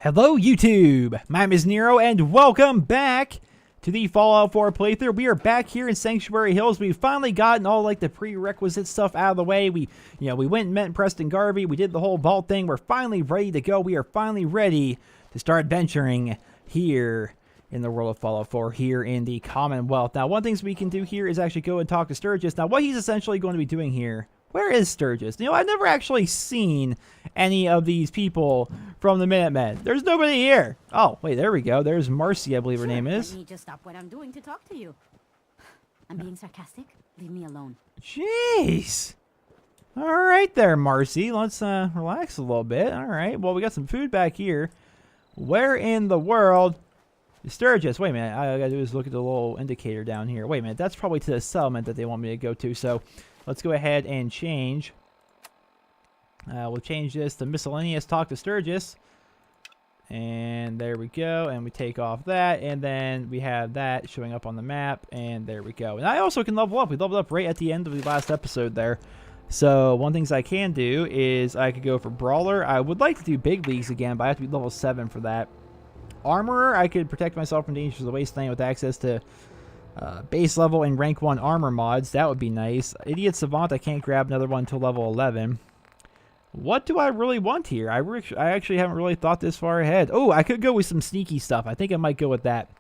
Hello YouTube, my name is Nero and welcome back to the Fallout 4 playthrough. We are back here in Sanctuary Hills. We've finally gotten all like the prerequisite stuff out of the way. We went and met Preston Garvey. We did the whole vault thing. We're finally ready to go. We are finally ready to start venturing here in the world of Fallout 4 here in the Commonwealth. Now, one of the things we can do here is actually go and talk to Sturgis. Now, what he's essentially going to be doing here, where is Sturgis? I've never actually seen any of these people from the Minutemen. There's nobody here. Oh, wait, there we go. There's Marcy, I believe her name is. Let me just stop what I'm doing to talk to you. I'm being sarcastic. Leave me alone. Jeez. All right there, Marcy. Let's relax a little bit. All right. Well, we got some food back here. Where in the world is Sturgis? Wait a minute. All I gotta do is look at the little indicator down here. Wait a minute. That's probably to the settlement that they want me to go to. So let's go ahead and change. We'll change this to miscellaneous talk to Sturgis. And there we go. And we take off that. And then we have that showing up on the map. And there we go. And I also can level up. We leveled up right at the end of the last episode there. So one of the things I can do is I could go for Brawler. I would like to do Big Leagues again, but I have to be level 7 for that. Armorer, I could protect myself from dangers of the wasteland with access to base level and rank 1 armor mods. That would be nice. Idiot Savant, I can't grab another one until level 11. What do I really want here? I actually haven't really thought this far ahead. Oh, I could go with some sneaky stuff. I think I might go with that.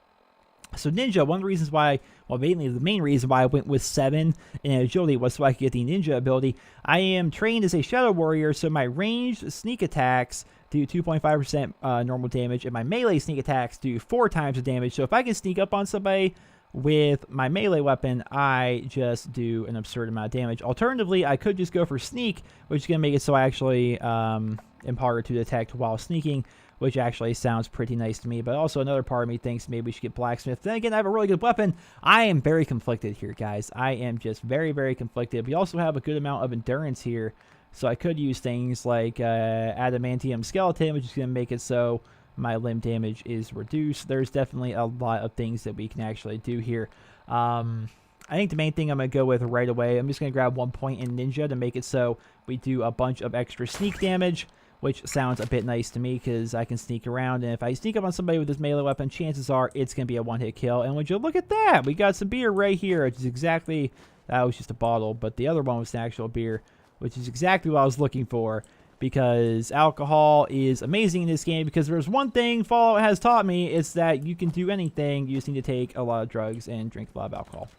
So Ninja, one of the reasons why, well, mainly the main reason why I went with 7 in agility was so I could get the Ninja ability. I am trained as a Shadow Warrior, so my ranged sneak attacks do 2.5% normal damage, and my melee sneak attacks do 4 times the damage. So if I can sneak up on somebody with my melee weapon, I just do an absurd amount of damage. Alternatively, I could just go for sneak, which is going to make it so I actually am harder to detect while sneaking, which actually sounds pretty nice to me. But also another part of me thinks maybe we should get Blacksmith. Then again, I have a really good weapon. I am very conflicted here, guys. I am just very, very conflicted. We also have a good amount of endurance here, so I could use things like Adamantium Skeleton, which is going to make it so my limb damage is reduced. There's definitely a lot of things that we can actually do here. I think the main thing I'm going to go with right away, I'm just going to grab 1 point in Ninja to make it so we do a bunch of extra sneak damage, which sounds a bit nice to me because I can sneak around. And if I sneak up on somebody with this melee weapon, chances are it's going to be a one-hit kill. And would you look at that? We got some beer right here, which is exactly, that was just a bottle, but the other one was an actual beer, which is exactly what I was looking for. Because alcohol is amazing in this game. Because there's one thing Fallout has taught me, it's that you can do anything. You just need to take a lot of drugs and drink a lot of alcohol.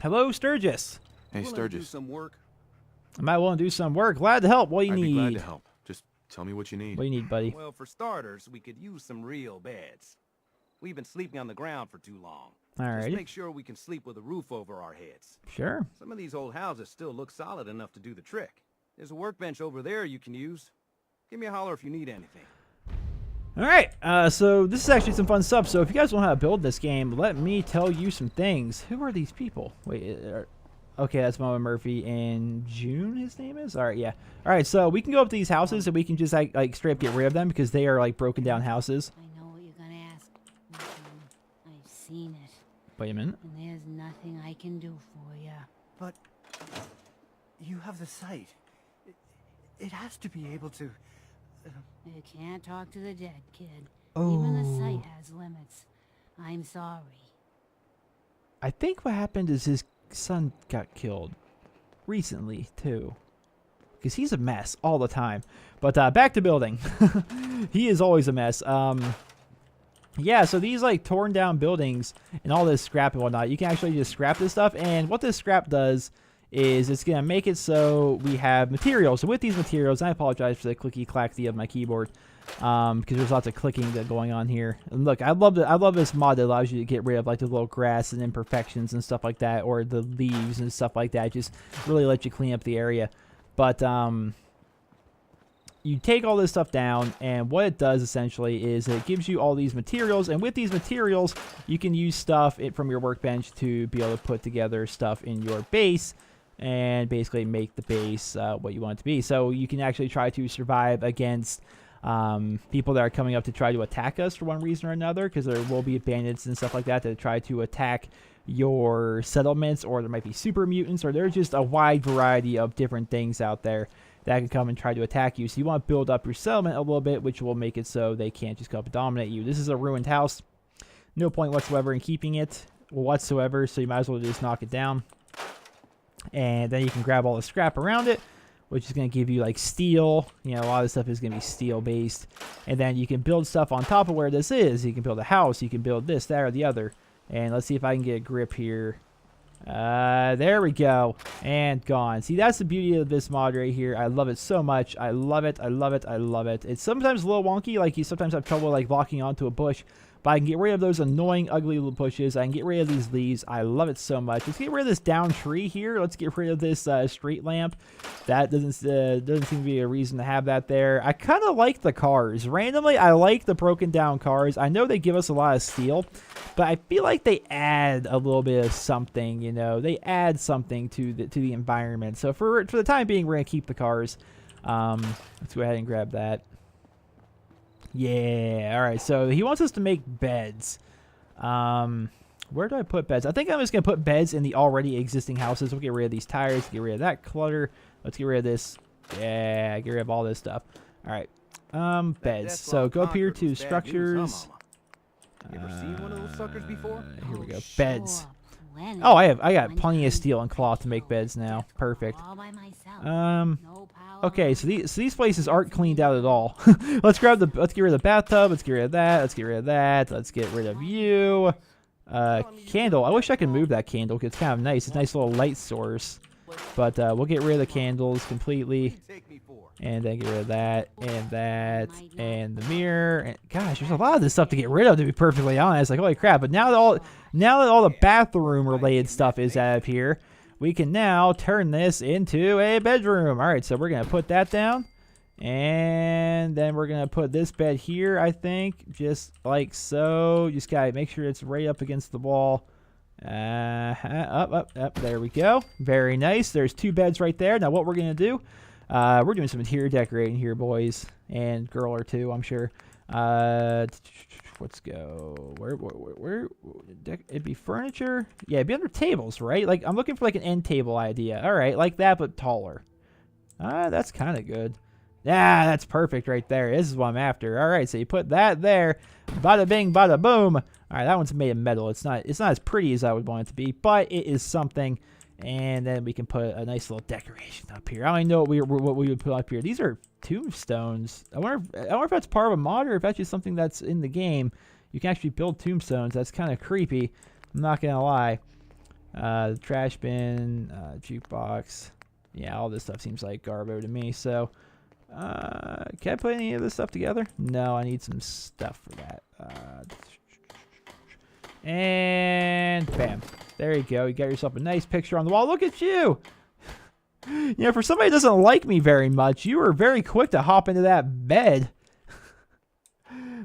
Hello, Sturgis. Hey, Sturgis. Some work. Am I willing to do some work? Glad to help. What do you need? I'd be glad to help. Just tell me what you need. What do you need, buddy? Well, for starters, we could use some real beds. We've been sleeping on the ground for too long. Alrighty. Just make sure we can sleep with a roof over our heads. Sure. Some of these old houses still look solid enough to do the trick. There's a workbench over there you can use. Give me a holler if you need anything. Alright, so this is actually some fun stuff. So if you guys want to know how to build this game, let me tell you some things. Who are these people? Wait, okay, that's Mama Murphy and June, his name is? Alright, yeah. Alright, so we can go up to these houses and we can just like straight up get rid of them because they are like broken down houses. I know what you're gonna ask. I've seen it. Wait a minute. And there's nothing I can do for you. But you have the sight. It has to be able to. You can't talk to the dead, kid. Oh. Even the sight has limits. I'm sorry. I think what happened is his son got killed recently, too. Because he's a mess all the time. But back to building. He is always a mess. Yeah, so these like torn down buildings and all this scrap and whatnot, you can actually just scrap this stuff. And what this scrap does is it's going to make it so we have materials. So with these materials, and I apologize for the clicky-clacky of my keyboard, because there's lots of clicking going on here. And look, I love this mod that allows you to get rid of like the little grass and imperfections and stuff like that, or the leaves and stuff like that. It just really lets you clean up the area. But you take all this stuff down, and what it does essentially is it gives you all these materials, and with these materials, you can use stuff from your workbench to be able to put together stuff in your base, and basically make the base what you want it to be. So you can actually try to survive against people that are coming up to try to attack us for one reason or another, because there will be bandits and stuff like that that try to attack your settlements, or there might be super mutants, or there's just a wide variety of different things out there that can come and try to attack you. So you want to build up your settlement a little bit, which will make it so they can't just come up and dominate you. This is a ruined house. No point whatsoever in keeping it whatsoever, so you might as well just knock it down. And then you can grab all the scrap around it, which is going to give you like steel. You know, a lot of stuff is going to be steel based. And then you can build stuff on top of where this is. You can build a house. You can build this, that, or the other. And let's see if I can get a grip here. There we go. And gone. See, that's the beauty of this mod right here. I love it so much. I love it. I love it. I love it. It's sometimes a little wonky. Like, you sometimes have trouble like locking onto a bush. But I can get rid of those annoying, ugly little bushes. I can get rid of these leaves. I love it so much. Let's get rid of this down tree here. Let's get rid of this street lamp. That doesn't seem to be a reason to have that there. I kind of like the cars. Randomly, I like the broken down cars. I know they give us a lot of steel, but I feel like they add a little bit of something. You know, they add something to the environment. So for the time being, we're gonna keep the cars. Let's go ahead and grab that. Yeah, alright, so he wants us to make beds. Where do I put beds? I think I'm just going to put beds in the already existing houses. We'll get rid of these tires, get rid of that clutter. Let's get rid of this. Yeah, get rid of all this stuff. Alright, beds. So go up here to structures. You ever seen one of those suckers before? Here we go, Sure, beds. plenty. Oh, I got plenty of steel and cloth to make beds now. Perfect. All by myself. No power. Okay, so these places aren't cleaned out at all. let's get rid of the bathtub. Let's get rid of that. Let's get rid of that. Let's get rid of you. Candle. I wish I could move that candle, 'cause it's kind of nice. It's a nice little light source. But we'll get rid of the candles completely. And then get rid of that, and the mirror. And gosh, there's a lot of this stuff to get rid of, to be perfectly honest. Like, holy crap. But now that all the bathroom-related stuff is out of here, we can now turn this into a bedroom. All right, so we're going to put that down. And then we're going to put this bed here, I think, just like so. Just got to make sure it's right up against the wall. Up. There we go. Very nice. There's 2 beds right there. Now what we're going to do, we're doing some interior decorating here, boys. And girl or two, I'm sure. Let's go. Where it'd be furniture? Yeah, it'd be under tables, right? Like, I'm looking for like an end table idea. All right, like that, but taller. That's kind of good. Yeah, that's perfect right there. This is what I'm after. All right, so you put that there. Bada bing, bada boom. All right, that one's made of metal. It's not as pretty as I would want it to be, but it is something. And then we can put a nice little decoration up here. I don't even know what we would put up here. These are tombstones. I wonder if that's part of a mod, or if that's just something that's in the game. You can actually build tombstones. That's kind of creepy. I'm not gonna lie. The trash bin, jukebox. Yeah, all this stuff seems like garbo to me. So, can I put any of this stuff together? No, I need some stuff for that. And bam. There you go. You got yourself a nice picture on the wall. Look at you. You know, for somebody who doesn't like me very much, you were very quick to hop into that bed.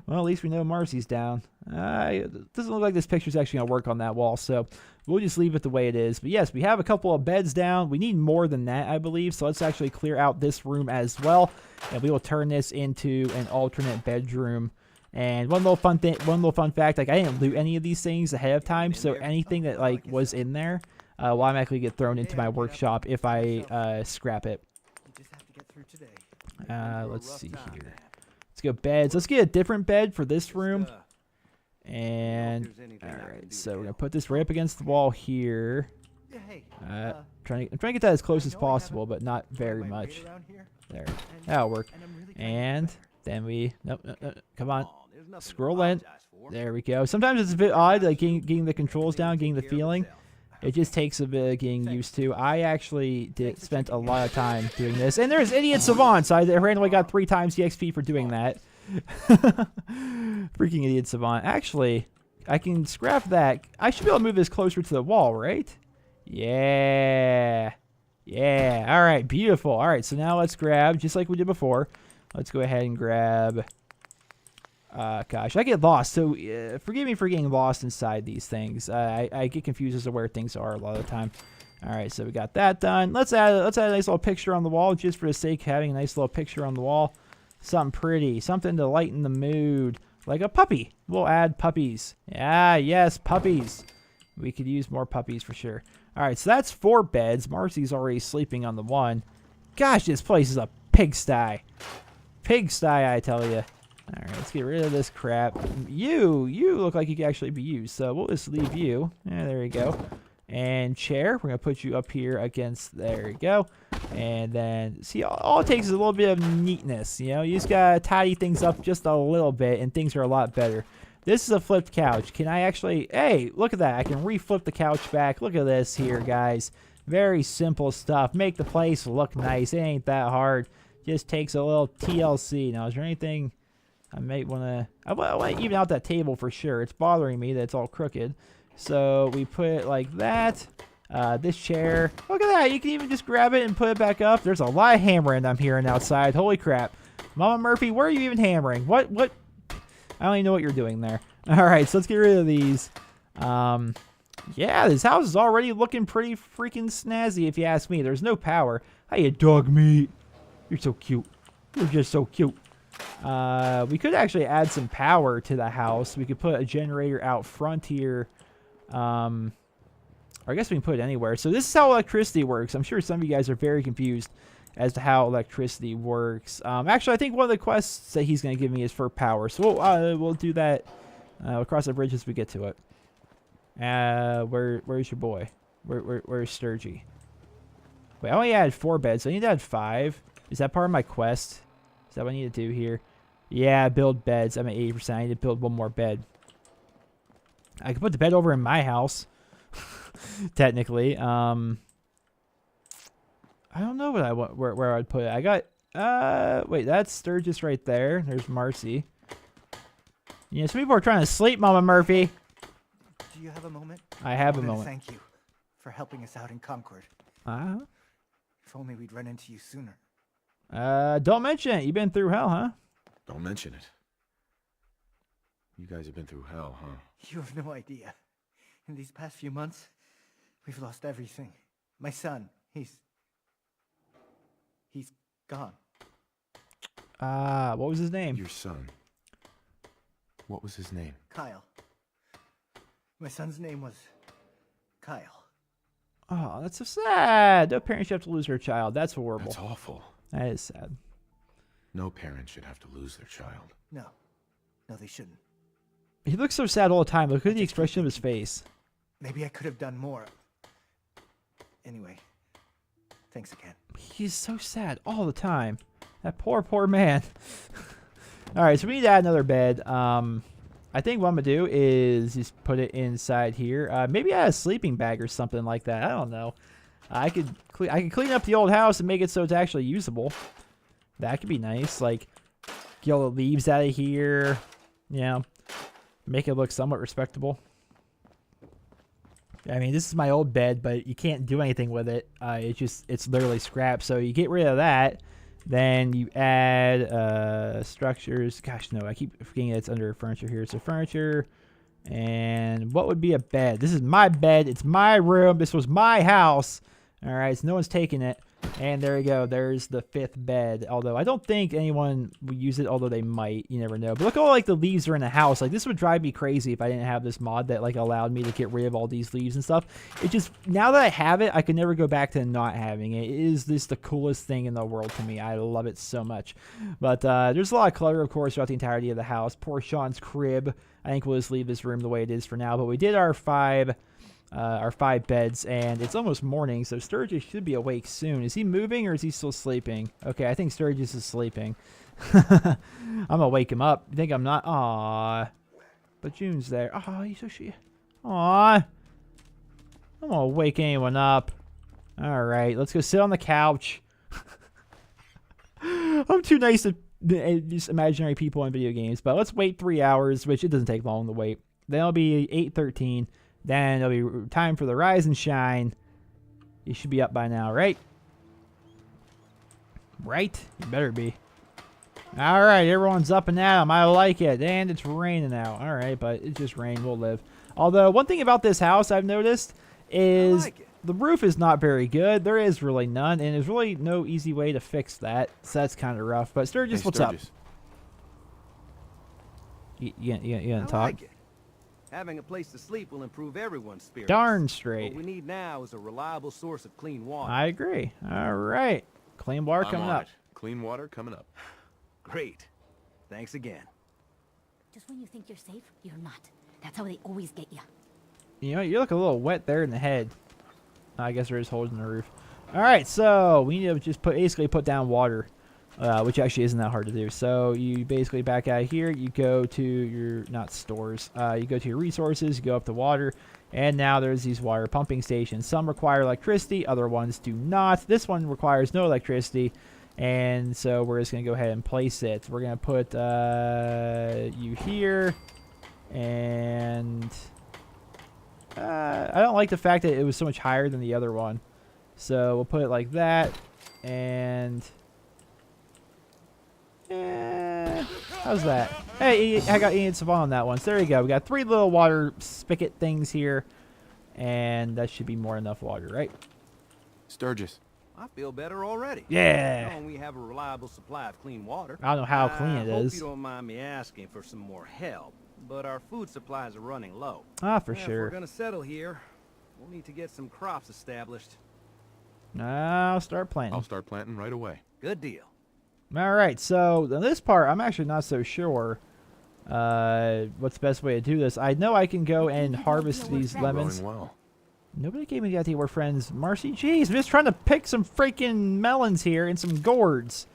Well, at least we know Marcy's down. It doesn't look like this picture's actually going to work on that wall, so we'll just leave it the way it is. But yes, we have a couple of beds down. We need more than that, I believe, so let's actually clear out this room as well, and we will turn this into an alternate bedroom. And one little fun fact, like, I didn't loot any of these things ahead of time, so anything that like was in there will automatically get thrown into my workshop if I scrap it. Let's see here. Let's go beds. Let's get a different bed for this room. And all right, so we're gonna put this right up against the wall here. I'm trying to get that as close as possible, but not very much. There, that'll work. And then we nope, come on. Scroll in. There we go. Sometimes it's a bit odd, like getting the controls down, getting the feeling. It just takes a bit of getting used to. I actually spent a lot of time doing this. And there's Idiot Savant, so I randomly got 3 times the XP for doing that. Freaking Idiot Savant. Actually, I can scrap that. I should be able to move this closer to the wall, right? Yeah. Yeah. All right, beautiful. All right, so now let's grab, just like we did before, let's go ahead and grab... gosh, I get lost, so forgive me for getting lost inside these things. I get confused as to where things are a lot of the time. All right, so we got that done. Let's add a nice little picture on the wall, just for the sake of having a nice little picture on the wall. Something pretty. Something to lighten the mood. Like a puppy. We'll add puppies. Yeah, yes, puppies. We could use more puppies for sure. Alright, so that's 4 beds. Marcy's already sleeping on the one. Gosh, this place is a pigsty. Pigsty, I tell you. Alright, let's get rid of this crap. You look like you could actually be used. So we'll just leave you. Yeah, there you go. And chair, we're going to put you up here against, there you go. And then, see, all it takes is a little bit of neatness, you know? You just got to tidy things up just a little bit, and things are a lot better. This is a flipped couch. Can I actually, hey, look at that. I can reflip the couch back. Look at this here, guys. Very simple stuff. Make the place look nice. It ain't that hard. Just takes a little TLC. Now, is there anything I might want to, I want to even out that table for sure. It's bothering me that it's all crooked. So we put it like that. This chair, look at that. You can even just grab it and put it back up. There's a lot of hammering I'm hearing outside. Holy crap. Mama Murphy, where are you even hammering? What? I don't even know what you're doing there. All right, so let's get rid of these. Yeah, this house is already looking pretty freaking snazzy if you ask me. There's no power. Hey, dog meat. You're so cute. You're just so cute. We could actually add some power to the house. We could put a generator out front here. Or I guess we can put it anywhere. So this is how electricity works. I'm sure some of you guys are very confused as to how electricity works. Actually, I think one of the quests that he's going to give me is for power. So we'll do that. We'll cross the bridge as we get to it. Where's your boy? Where's Sturgy? Wait, I only added 4 beds. So I need to add 5. Is that part of my quest? Is that what I need to do here? Yeah, build beds. I'm at 80%. I need to build 1 more bed. I could put the bed over in my house. Technically. I don't know what I want, where I'd put it. I got, wait, that's Sturgis right there. There's Marcy. You know, some people are trying to sleep, Mama Murphy. Do you have a moment? I have a wanted to moment. Thank you for helping us out in Concord. Uh-huh. If only we'd run into you sooner. Don't mention it. You've been through hell, huh? Don't mention it. You guys have been through hell, huh? You have no idea. In these past few months, we've lost everything. My son, he's gone. What was his name? Your son. What was his name? Kyle. My son's name was Kyle. Oh, that's so sad. No parent should have to lose their child. That's horrible. That's awful. That is sad. No parent should have to lose their child. No, they shouldn't. He looks so sad all the time. Look at the expression of his face. Maybe I could have done more. Anyway, thanks again. He's so sad all the time. That poor man. All right, so we need to add another bed. I think what I'm gonna do is just put it inside here. Maybe add a sleeping bag or something like that. I don't know. I could clean up the old house and make it so it's actually usable. That could be nice. Like, get all the leaves out of here. You know, make it look somewhat respectable. I mean, this is my old bed, but you can't do anything with it. It's literally scrap. So you get rid of that. Then you add structures. Gosh, no, I keep forgetting it's under furniture here. So furniture. And what would be a bed? This is my bed. It's my room. This was my house. All right, so no one's taking it. And there you go. There's the 5th bed. Although I don't think anyone would use it, although they might. You never know. But look at all like the leaves are in the house. Like this would drive me crazy if I didn't have this mod that like allowed me to get rid of all these leaves and stuff. It just, now that I have it, I could never go back to not having it. It is just the coolest thing in the world to me. I love it so much. But there's a lot of clutter, of course, throughout the entirety of the house. Poor Sean's crib. I think we'll just leave this room the way it is for now. But we did our 5 beds, and it's almost morning, so Sturgis should be awake soon. Is he moving, or is he still sleeping? Okay, I think Sturgis is sleeping. I'm gonna wake him up. You think I'm not? Aww. But June's there. Aw, he's so shit. Aww. I'm gonna wake anyone up. Alright, let's go sit on the couch. I'm too nice to just imaginary people in video games, but let's wait 3 hours, which it doesn't take long to wait. Then it'll be 8:13. Then it'll be time for the rise and shine. You should be up by now, right? Right? You better be. Alright, everyone's up and at 'em. I like it. And it's raining out. Alright, but it's just rain. We'll live. Although, one thing about this house I've noticed is the roof is not very good. There is really none, and there's really no easy way to fix that. So that's kind of rough. But Sturgis, Hey, what's Sturgis. up? You gonna I talk? like it. Having a place to sleep will improve everyone's spirits. Darn straight. What we need now is a reliable source of clean water. I agree. All right. Clean water I'm coming on up. it. Clean water coming up. Great. Thanks again. Just when you think you're safe, you're not. That's how they always get you. You know, you look a little wet there in the head. I guess there is holes in the roof. All right, so we need to just basically put down water, which actually isn't that hard to do. So you basically back out here. You go to your, not stores, you go to your resources, you go up to water, and now there's these water pumping stations. Some require electricity, other ones do not. This one requires no electricity, and so we're just going to go ahead and place it. We're going to put you here, and I don't like the fact that it was so much higher than the other one. So we'll put it like that, and how's that? Hey, I got Ian Savon on that one. So there you go. We got 3 little water spigot things here, and that should be more than enough water, right? Sturgis. I feel better already. Yeah. Knowing we have a reliable supply of clean water. I don't know how clean it I hope is. you don't mind me asking for some more help, but our food supplies are running low. Ah, for If sure. we're gonna settle here, we'll need to get some crops established. I'll start planting. I'll start planting right away. Good deal. All right, so on this part, I'm actually not so sure what's the best way to do this. I know I can go and harvest these lemons. Growing well. Nobody gave me the idea we're friends. Marcy, jeez, I'm just trying to pick some freaking melons here and some gourds.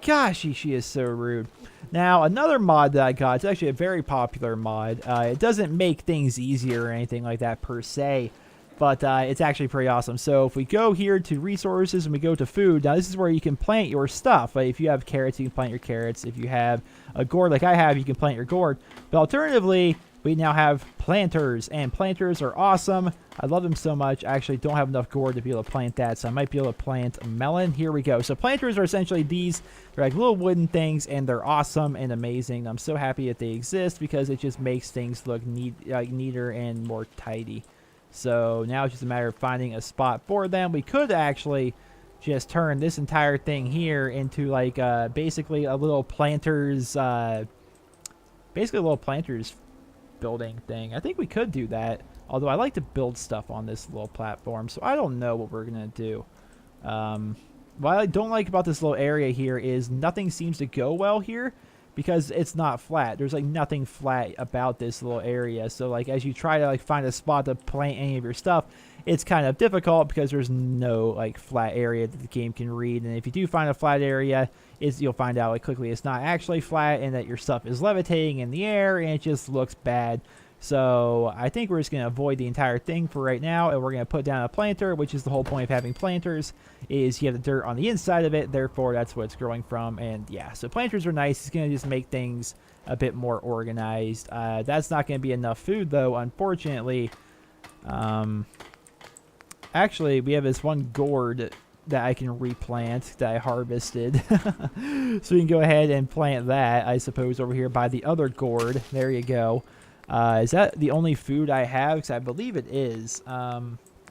Gosh, she is so rude. Now, another mod that I got, it's actually a very popular mod. It doesn't make things easier or anything like that per se, but it's actually pretty awesome. So if we go here to resources and we go to food, now this is where you can plant your stuff. Like if you have carrots, you can plant your carrots. If you have a gourd like I have, you can plant your gourd. But alternatively, we now have planters, and planters are awesome. I love them so much. I actually don't have enough gourd to be able to plant that, so I might be able to plant a melon. Here we go. So planters are essentially these. They're like little wooden things, and they're awesome and amazing. I'm so happy that they exist because it just makes things look neater and more tidy. So now it's just a matter of finding a spot for them. We could actually just turn this entire thing here into like basically a little planters, building thing. I think we could do that. Although I like to build stuff on this little platform, so I don't know what we're gonna do. What I don't like about this little area here is nothing seems to go well here because it's not flat. There's like nothing flat about this little area. So like as you try to like find a spot to plant any of your stuff, it's kind of difficult because there's no like flat area that the game can read. And if you do find a flat area, you'll find out like quickly it's not actually flat and that your stuff is levitating in the air and it just looks bad. So I think we're just going to avoid the entire thing for right now, and we're going to put down a planter, which is the whole point of having planters, is you have the dirt on the inside of it, therefore that's what it's growing from. And yeah, so planters are nice. It's going to just make things a bit more organized. That's not going to be enough food though, unfortunately. Actually, we have this one gourd that I can replant that I harvested. So we can go ahead and plant that, I suppose, over here by the other gourd. There you go. Is that the only food I have? Because I believe it is. I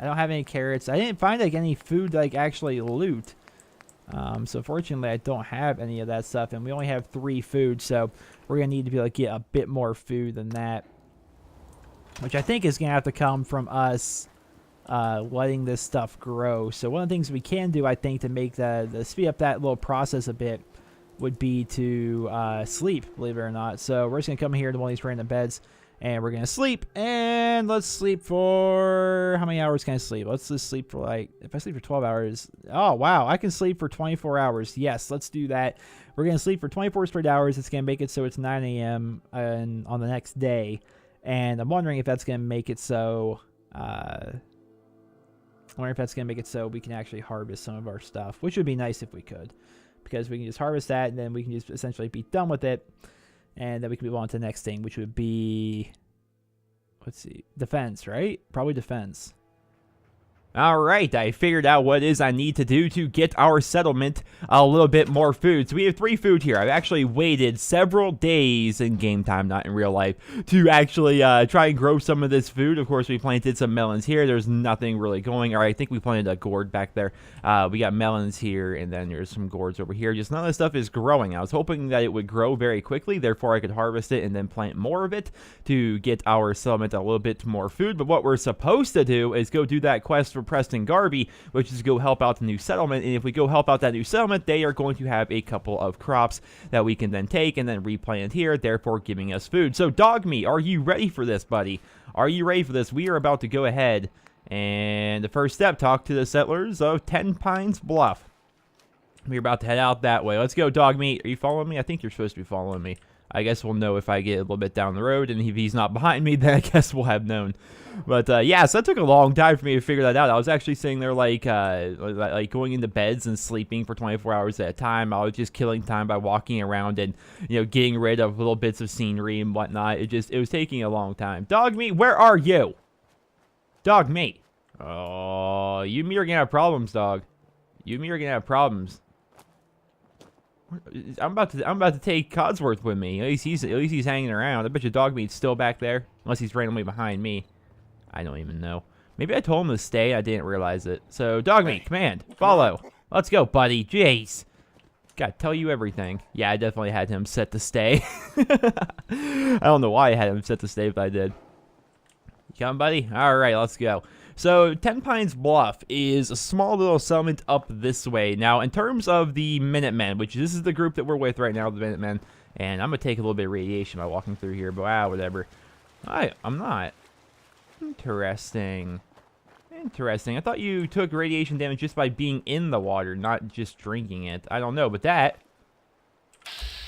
don't have any carrots. I didn't find like any food to like actually loot. So fortunately, I don't have any of that stuff, and we only have 3 food. So we're gonna need to be able to get a bit more food than that, which I think is gonna have to come from us letting this stuff grow. So one of the things we can do, I think, to make the speed up that little process a bit would be to sleep, believe it or not. So we're just gonna come here to one of these random beds. And we're going to sleep, and let's sleep for, how many hours can I sleep? Let's just sleep for like, if I sleep for 12 hours, oh wow, I can sleep for 24 hours. Yes, let's do that. We're going to sleep for 24 straight hours. It's going to make it so it's 9 a.m. On the next day. And I'm wondering if that's going to make it so, we can actually harvest some of our stuff, which would be nice if we could. Because we can just harvest that, and then we can just essentially be done with it. And then we can move on to the next thing, which would be, let's see, defense, right? Probably defense. Alright, I figured out what it is I need to do to get our settlement a little bit more food. So we have 3 food here. I've actually waited several days in game time, not in real life, to actually try and grow some of this food. Of course, we planted some melons here. There's nothing really going. Alright, I think we planted a gourd back there. We got melons here, and then there's some gourds over here. Just none of this stuff is growing. I was hoping that it would grow very quickly, therefore I could harvest it and then plant more of it to get our settlement a little bit more food. But what we're supposed to do is go do that quest for Preston Garvey, which is go help out the new settlement. And if we go help out that new settlement, they are going to have a couple of crops that we can then take and then replant here, therefore giving us food. So Dogmeat, are you ready for this, buddy? Are you ready for this? We are about to go ahead and the first step, talk to the settlers of 10 Pines Bluff. We're about to head out that way. Let's go, Dogmeat. Are you following me? I think you're supposed to be following me. I guess we'll know if I get a little bit down the road, and if he's not behind me, then I guess we'll have known. But yeah, so that took a long time for me to figure that out. I was actually sitting there like going into beds and sleeping for 24 hours at a time. I was just killing time by walking around and, you know, getting rid of little bits of scenery and whatnot. It was taking a long time. Dogmeat, where are you? Dogmeat. Oh, you and me are gonna have problems, dog. You and me are gonna have problems. I'm about to take Codsworth with me. At least he's hanging around. I bet your Dogmeat's still back there, unless he's randomly behind me. I don't even know. Maybe I told him to stay. I didn't realize it. So Dogmeat, command, follow. Let's go, buddy. Jeez. Gotta tell you everything. Yeah, I definitely had him set to stay. I don't know why I had him set to stay, but I did. You coming, buddy? All right, let's go. So, 10 Pines Bluff is a small little settlement up this way. Now, in terms of the Minutemen, which this is the group that we're with right now, the Minutemen, and I'm going to take a little bit of radiation by walking through here, but wow, whatever. I'm not. Interesting. Interesting. I thought you took radiation damage just by being in the water, not just drinking it. I don't know, but that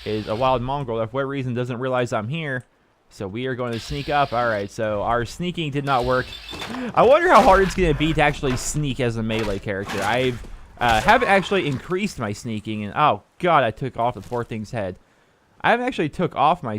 is a wild mongrel that for whatever reason doesn't realize I'm here. So we are going to sneak up. All right, so our sneaking did not work. I wonder how hard it's going to be to actually sneak as a melee character. I haven't actually increased my sneaking, and oh god, I took off the poor thing's head. I haven't actually took off my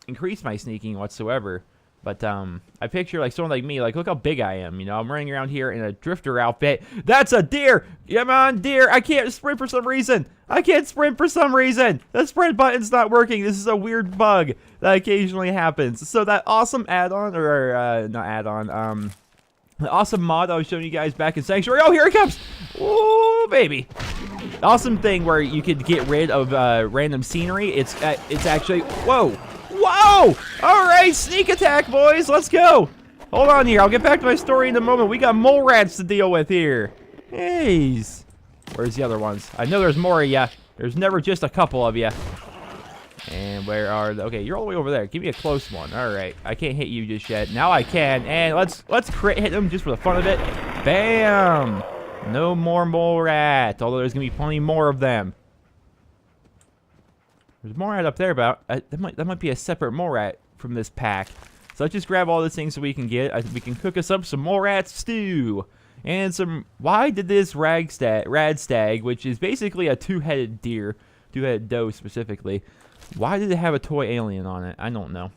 increased my sneaking whatsoever. But I picture like someone like me, like look how big I am. You know, I'm running around here in a drifter outfit. That's a deer. Come on, deer. I can't sprint for some reason. I can't sprint for some reason. The sprint button's not working. This is a weird bug that occasionally happens. So that awesome add-on, or not add-on, the awesome mod I was showing you guys back in Sanctuary. Oh, here it comes. Ooh, baby. Awesome thing where you could get rid of random scenery. It's actually, whoa. Whoa! All right, sneak attack, boys. Let's go. Hold on here. I'll get back to my story in a moment. We got mole rats to deal with here. Jeez. Where's the other ones? I know there's more of ya. There's never just a couple of ya. And where are the... Okay, you're all the way over there. Give me a close one. All right. I can't hit you just yet. Now I can. And let's crit hit them just for the fun of it. Bam! No more mole rat. Although there's going to be plenty more of them. There's more rat up there, but that might be a separate mole rat from this pack. So let's just grab all these things so we can get. We can cook us up some mole rat stew. And some... Why did this rad stag, which is basically a two-headed deer, two-headed doe specifically, why did it have a toy alien on it? I don't know. All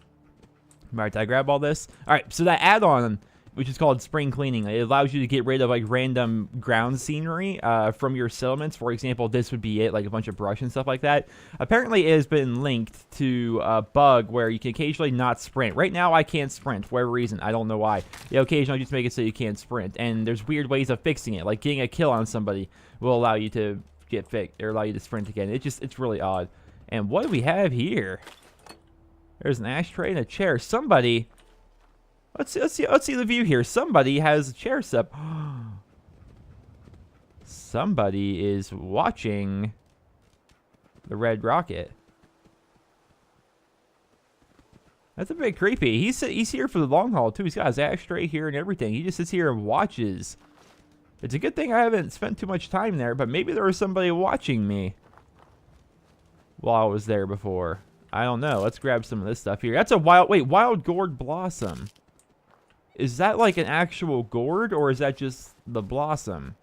right, did I grab all this? All right, so that add-on, which is called spring cleaning, it allows you to get rid of like random ground scenery from your settlements. For example, this would be it, like a bunch of brush and stuff like that. Apparently, it has been linked to a bug where you can occasionally not sprint. Right now, I can't sprint for whatever reason. I don't know why. They occasionally just make it so you can't sprint, and there's weird ways of fixing it. Like getting a kill on somebody will allow you to get fixed or allow you to sprint again. It's really odd. And what do we have here? There's an ashtray and a chair. Somebody. Let's see the view here. Somebody has a chair set up. Somebody is watching the Red Rocket. That's a bit creepy. He's here for the long haul too. He's got his ashtray here and everything. He just sits here and watches. It's a good thing I haven't spent too much time there, but maybe there was somebody watching me while I was there before. I don't know. Let's grab some of this stuff here. That's a wild gourd blossom. Is that like an actual gourd, or is that just the blossom?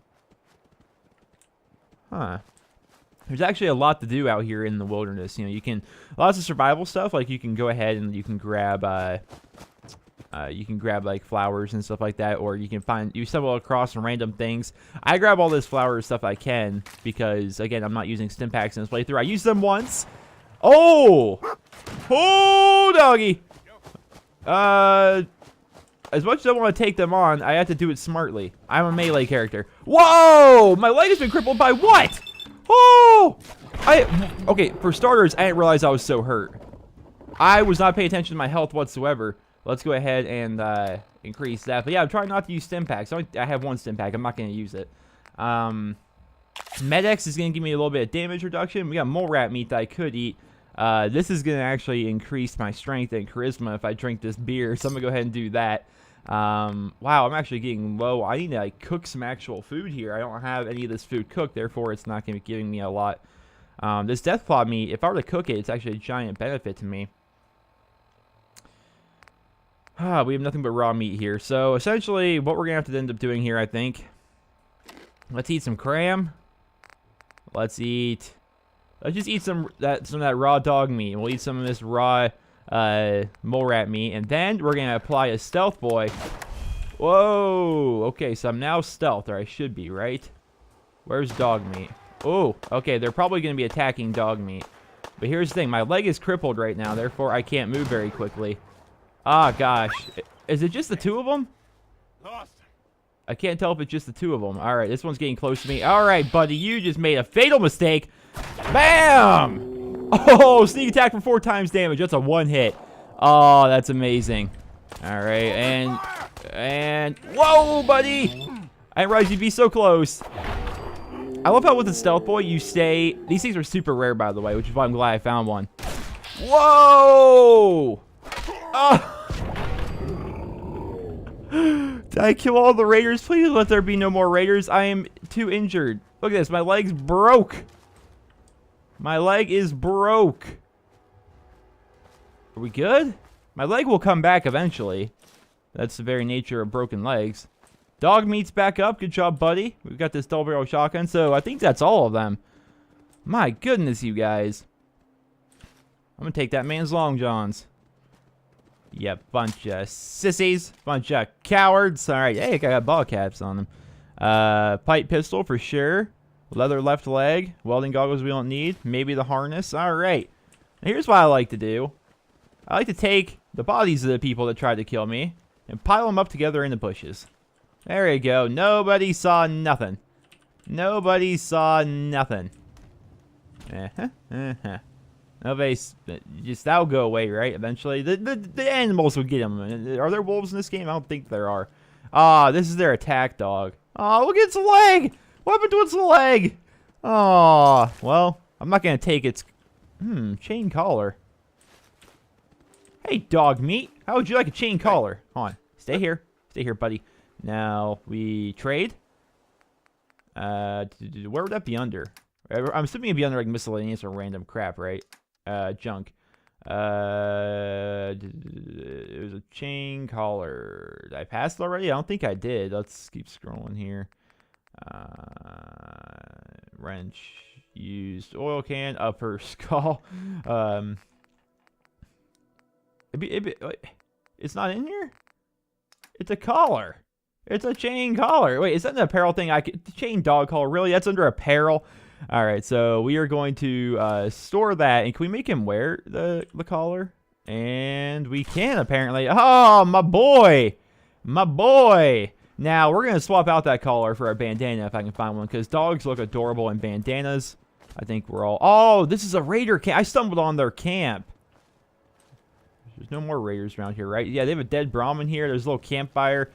Huh. There's actually a lot to do out here in the wilderness. You know, you can... Lots of survival stuff, like you can go ahead and you can grab You can grab like flowers and stuff like that, or you stumble across some random things. I grab all this flower stuff I can because, again, I'm not using stim packs in this playthrough. I used them once. Oh! Oh, doggy! As much as I want to take them on, I have to do it smartly. I'm a melee character. Whoa! My leg has been crippled by what? Oh! Okay, for starters, I didn't realize I was so hurt. I was not paying attention to my health whatsoever. Let's go ahead and increase that. But yeah, I'm trying not to use stim packs. I have one stim pack. I'm not going to use it. Med-X is going to give me a little bit of damage reduction. We got mole rat meat that I could eat. This is going to actually increase my strength and charisma if I drink this beer. So I'm going to go ahead and do that. Wow, I'm actually getting low. I need to like cook some actual food here. I don't have any of this food cooked. Therefore, it's not going to be giving me a lot. This Deathclaw meat, if I were to cook it, it's actually a giant benefit to me. We have nothing but raw meat here. So, essentially, what we're going to have to end up doing here, I think. Let's eat some cram. Let's just eat some of that raw dog meat. We'll eat some of this raw mole rat meat. And then we're going to apply a stealth boy. Whoa. Okay, so I'm now stealth, or I should be, right? Where's dog meat? Oh, okay, they're probably going to be attacking dog meat. But here's the thing. My leg is crippled right now. Therefore, I can't move very quickly. Ah, gosh. Is it just the two of them? I can't tell if it's just the two of them. All right, this one's getting close to me. All right, buddy, you just made a fatal mistake. Bam! Oh, sneak attack for 4 times damage. That's a 1 hit. Oh, that's amazing. All right, and whoa, buddy! I didn't realize you'd be so close. I love how with the stealth boy, you stay... These things are super rare, by the way, which is why I'm glad I found one. Whoa! Oh. Did I kill all the raiders? Please let there be no more raiders. I am too injured. Look at this. My leg's broke. My leg is broke. Are we good? My leg will come back eventually. That's the very nature of broken legs. Dog meat's back up. Good job, buddy. We've got this double barrel shotgun. So I think that's all of them. My goodness, you guys. I'm going to take that man's long johns. Yeah, bunch of sissies. Bunch of cowards. Alright, hey, I got ball caps on them. Pipe pistol for sure. Leather left leg. Welding goggles we don't need. Maybe the harness. Alright. Here's what I like to do. I like to take the bodies of the people that tried to kill me and pile them up together in the bushes. There you go. Nobody saw nothing. Nobody saw nothing. Nobody, just that'll go away, right? Eventually, the animals will get them. Are there wolves in this game? I don't think there are. Ah, this is their attack dog. Oh, look at its leg. What happened to its leg? Oh, well, I'm not gonna take its chain collar. Hey, dog meat. How would you like a chain collar? Hold on, stay here, buddy. Now we trade. Where would that be under? I'm assuming it'd be under like miscellaneous or random crap, right? Junk. It was a chain collar. Did I pass it already? I don't think I did. Let's keep scrolling here. Wrench. Used oil can. Upper skull. It's not in here? It's a collar. It's a chain collar. Wait, is that an apparel thing? Chain dog collar. Really? That's under apparel? All right, so we are going to store that. And can we make him wear the collar? And we can, apparently. Oh, my boy. My boy. Now, we're going to swap out that collar for a bandana if I can find one, because dogs look adorable in bandanas. I think we're all... Oh, this is a raider camp. I stumbled on their camp. There's no more raiders around here, right? Yeah, they have a dead Brahmin here. There's a little campfire.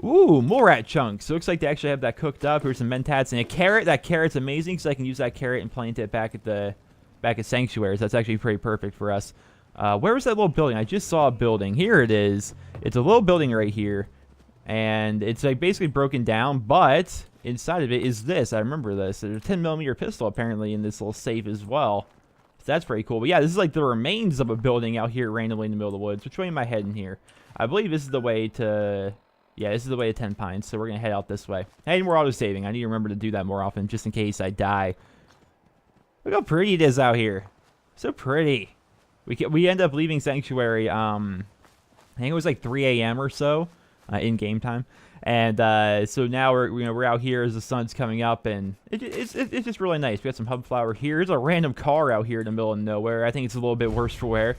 Ooh, more rat chunks. So it looks like they actually have that cooked up. Here's some mentats and a carrot. That carrot's amazing, because I can use that carrot and plant it back at Sanctuaries. That's actually pretty perfect for us. Where was that little building? I just saw a building. Here it is. It's a little building right here. And it's like basically broken down, but inside of it is this. I remember this. There's a 10mm pistol apparently in this little safe as well. So that's pretty cool. But yeah, this is like the remains of a building out here randomly in the middle of the woods. Which way am I heading here? I believe this is the way to... Yeah, this is the way to 10 Pines, so we're going to head out this way. Hey, we're auto-saving. I need to remember to do that more often, just in case I die. Look how pretty it is out here. So pretty. We end up leaving Sanctuary, I think it was like 3 a.m. or so in game time. And so now we're out here as the sun's coming up, and it's just really nice. We got some hub flower here. There's a random car out here in the middle of nowhere. I think it's a little bit worse for wear.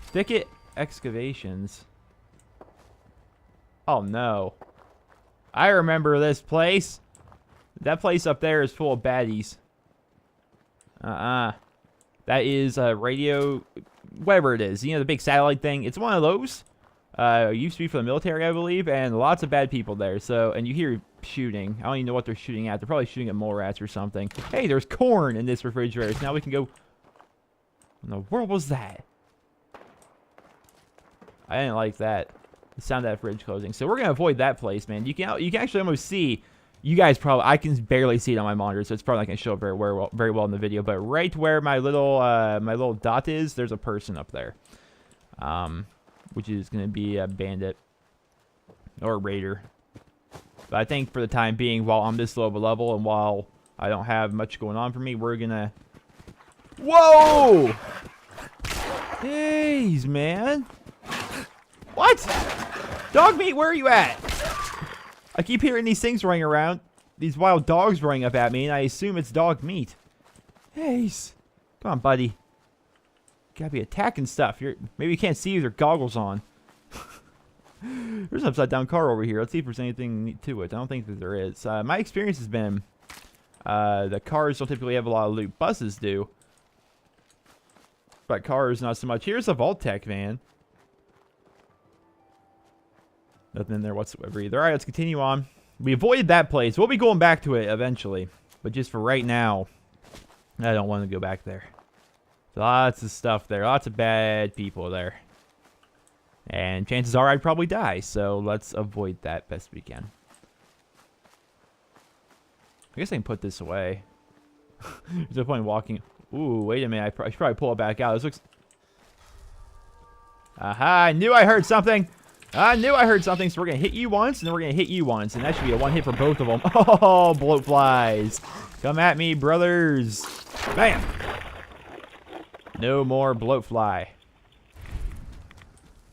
Thicket excavations. Oh no. I remember this place. That place up there is full of baddies. That is radio, whatever it is. You know, the big satellite thing. It's one of those. Used to be for the military, I believe, and lots of bad people there. So, and you hear shooting. I don't even know what they're shooting at. They're probably shooting at mole rats or something. Hey, there's corn in this refrigerator. So now we can go. What in the world was that? I didn't like that. The sound of that fridge closing. So we're gonna avoid that place, man. You can actually almost see. You guys probably, I can barely see it on my monitor, so it's probably not going to show up very well in the video. But right where my little dot is, there's a person up there, which is going to be a bandit or a raider. But I think for the time being, while I'm this low of a level and while I don't have much going on for me, we're gonna. Whoa! Jeez, man. What? Dog meat, where are you at? I keep hearing these things running around. These wild dogs running up at me, and I assume it's dog meat. Hey, come on, buddy. You gotta be attacking stuff. Maybe you can't see with your goggles on. There's an upside down car over here. Let's see if there's anything to it. I don't think that there is. My experience has been the cars don't typically have a lot of loot. Buses do. But cars, not so much. Here's a Vault-Tec van. Nothing in there whatsoever either. Alright, let's continue on. We avoided that place. We'll be going back to it eventually. But just for right now, I don't want to go back there. Lots of stuff there. Lots of bad people there. And chances are I'd probably die. So let's avoid that best we can. I guess I can put this away. There's no point in walking. Ooh, wait a minute. I should probably pull it back out. This looks... Aha, I knew I heard something. I knew I heard something, so we're going to hit you once, and then we're going to hit you once, and that should be a one hit for both of them. Oh, bloat flies. Come at me, brothers. Bam. No more bloat fly.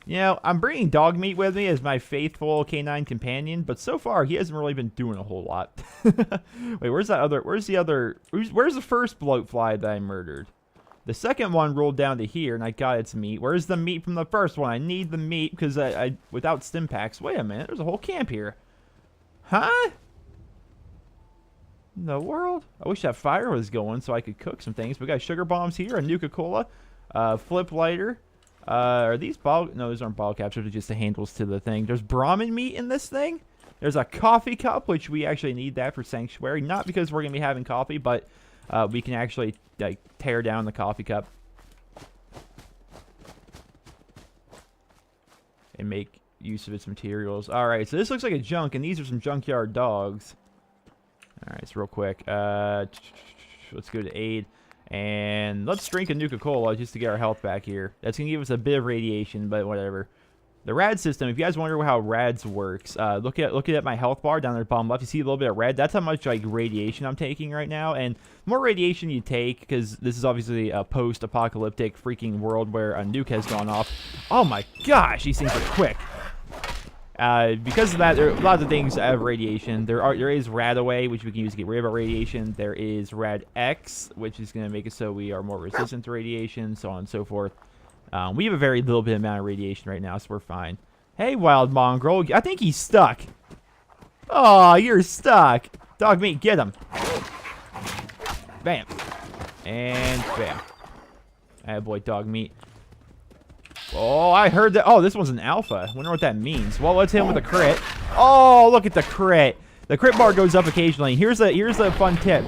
You know, I'm bringing dog meat with me as my faithful canine companion, but so far, he hasn't really been doing a whole lot. Wait, where's the first bloat fly that I murdered? The second one rolled down to here, and I got its meat. Where's the meat from the first one? I need the meat, because I without stim packs. Wait a minute, there's a whole camp here. Huh? In the world? I wish that fire was going so I could cook some things. We got sugar bombs here, a Nuka-Cola, flip lighter. Are these ball... No, those aren't ball caps. Those are just the handles to the thing. There's Brahmin meat in this thing. There's a coffee cup, which we actually need that for Sanctuary. Not because we're going to be having coffee, but... we can actually like tear down the coffee cup and make use of its materials. All right, so this looks like a junk, and these are some junkyard dogs. All right, so real quick, let's go to aid, and let's drink a Nuka-Cola just to get our health back here. That's gonna give us a bit of radiation, but whatever. The rad system, if you guys wonder how rads works, look at my health bar down there at the bottom left. You see a little bit of red? That's how much like radiation I'm taking right now. And the more radiation you take, because this is obviously a post-apocalyptic freaking world where a nuke has gone off. Oh my gosh, these things are quick. Because of that, there are lots of things that have radiation. There is Radaway, which we can use to get rid of our radiation. There is Rad X, which is going to make it so we are more resistant to radiation, so on and so forth. We have a very little bit amount of radiation right now, so we're fine. Hey, wild mongrel. I think he's stuck. Oh, you're stuck. Dog meat, get him. Bam. And bam. Attaboy, dog meat. Oh, I heard that. Oh, this one's an alpha. I wonder what that means. Well, let's hit him with a crit. Oh, look at the crit. The crit bar goes up occasionally. Here's a fun tip.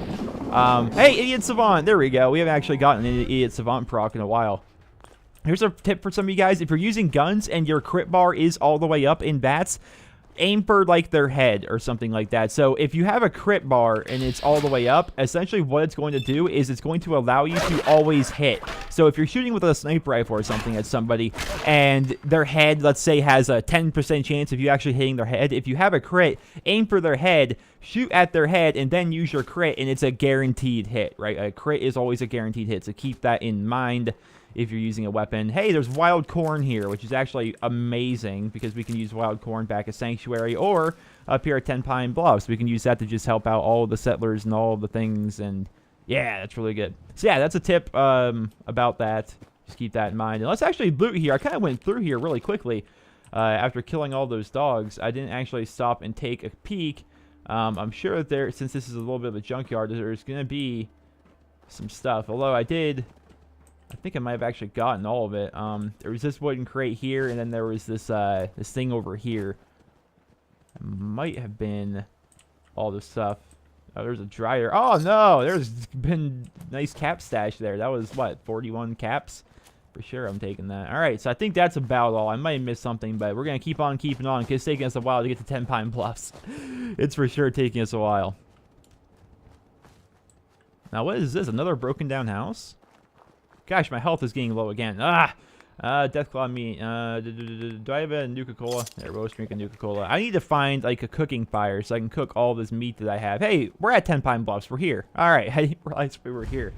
Hey, Idiot Savant. There we go. We haven't actually gotten an Idiot Savant proc in a while. Here's a tip for some of you guys. If you're using guns and your crit bar is all the way up in bats, aim for like their head or something like that. So if you have a crit bar and it's all the way up, essentially what it's going to do is it's going to allow you to always hit. So if you're shooting with a sniper rifle or something at somebody and their head, let's say, has a 10% chance of you actually hitting their head, if you have a crit, aim for their head, shoot at their head, and then use your crit, and it's a guaranteed hit, right? A crit is always a guaranteed hit, so keep that in mind. if you're using a weapon. Hey, there's wild corn here, which is actually amazing because we can use wild corn back at Sanctuary or up here at 10 Pine Bluffs. We can use that to just help out all the settlers and all the things, and yeah, that's really good. So yeah, that's a tip about that. Just keep that in mind. And let's actually loot here. I kind of went through here really quickly after killing all those dogs. I didn't actually stop and take a peek. I'm sure that there, since this is a little bit of a junkyard, there's going to be some stuff. Although I think I might have actually gotten all of it. There was this wooden crate here, and then there was this this thing over here. It might have been all this stuff. Oh, there's a dryer. Oh no, there's been nice cap stash there. That was what, 41 caps? For sure, I'm taking that. All right, so I think that's about all. I might have missed something, but we're gonna keep on keeping on because it's taking us a while to get to 10 Pine Bluffs. It's for sure taking us a while. Now, what is this? Another broken down house? Gosh, my health is getting low again. Deathclaw meat. Do I have a Nuka-Cola? There, we'll drink a Nuka-Cola. I need to find, like, a cooking fire so I can cook all this meat that I have. Hey, we're at 10 Pine Bluffs. We're here. All right, I didn't realize we were here.